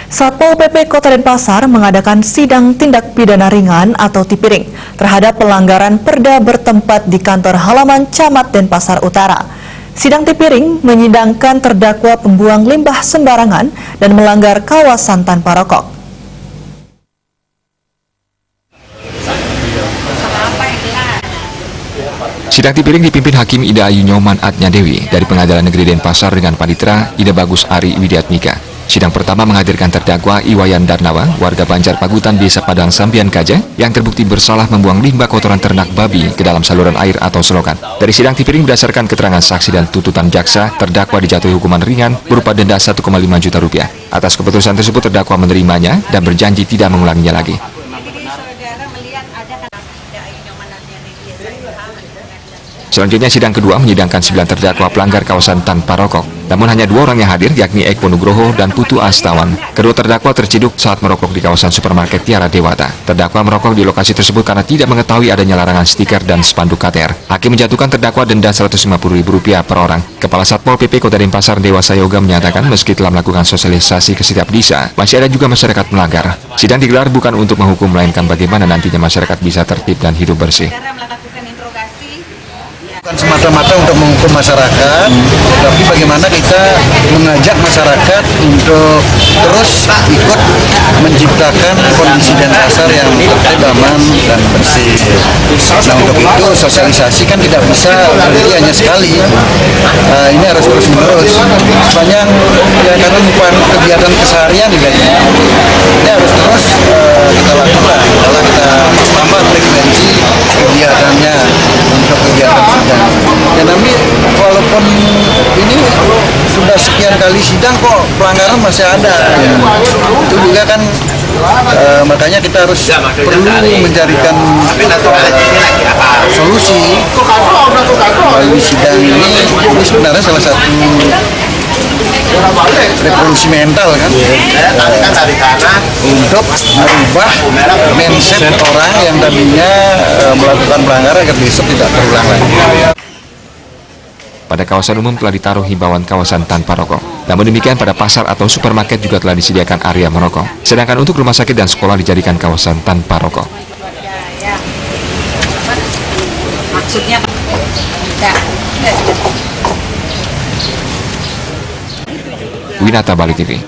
Satpol PP Kota Denpasar mengadakan sidang tindak pidana ringan atau Tipiring terhadap pelanggaran perda bertempat di kantor halaman Camat Denpasar Utara. Sidang Tipiring menyidangkan terdakwa pembuang limbah sembarangan dan melanggar kawasan tanpa rokok. Sidang Tipiring dipimpin Hakim Ida Ayu Nyoman Atnya Dewi dari Pengadilan Negeri Denpasar dengan Panitera Ida Bagus Ari Widiatmika. Sidang pertama menghadirkan terdakwa Iwayan Darnawa, warga Banjar Pagutan, Desa Padang Sambian Kaja, yang terbukti bersalah membuang limbah kotoran ternak babi ke dalam saluran air atau selokan. Dari sidang Tipiring berdasarkan keterangan saksi dan tuntutan jaksa, terdakwa dijatuhi hukuman ringan berupa denda 1,5 juta rupiah. Atas keputusan tersebut terdakwa menerimanya dan berjanji tidak mengulanginya lagi. Selanjutnya sidang kedua menyidangkan 9 terdakwa pelanggar kawasan tanpa rokok. Namun hanya 2 orang yang hadir, yakni Eko Nugroho dan Putu Astawan. Kedua terdakwa terciduk saat merokok di kawasan supermarket Tiara Dewata. Terdakwa merokok di lokasi tersebut karena tidak mengetahui adanya larangan stiker dan spanduk KTR. Hakim menjatuhkan terdakwa denda Rp150.000 per orang. Kepala Satpol PP Kota Denpasar Dewasa Yoga menyatakan meski telah melakukan sosialisasi ke setiap desa, masih ada juga masyarakat melanggar. Sidang digelar bukan untuk menghukum, melainkan bagaimana nantinya masyarakat bisa tertib dan hidup bersih. Bukan semata-mata untuk menghukum masyarakat, tapi bagaimana kita mengajak masyarakat untuk terus ikut menciptakan kondisi Denpasar yang tertib, aman, dan bersih. Nah, untuk itu sosialisasi kan tidak bisa berhenti hanya sekali. Ini harus terus-menerus. Sepanjang ya karena bukan kegiatan keseharian juga ya. Ini harus terus kita lakukan. Setelah kita tambah frekuensi kegiatannya untuk kegiatan sidang. Ya, tapi walaupun ini sudah sekian kali sidang kok pelanggaran masih ada. Ya. Itu juga kan makanya kita harus perlu mencarikan solusi melalui sidang ini sebenarnya salah satu revolusi mental kan, untuk merubah mindset orang yang tadinya melakukan pelanggaran agar besok tidak terulang lagi. Pada kawasan umum telah ditaruh himbauan kawasan tanpa rokok. Namun demikian pada pasar atau supermarket juga telah disediakan area merokok. Sedangkan untuk rumah sakit dan sekolah dijadikan kawasan tanpa rokok. Maksudnya Winata Bali TV.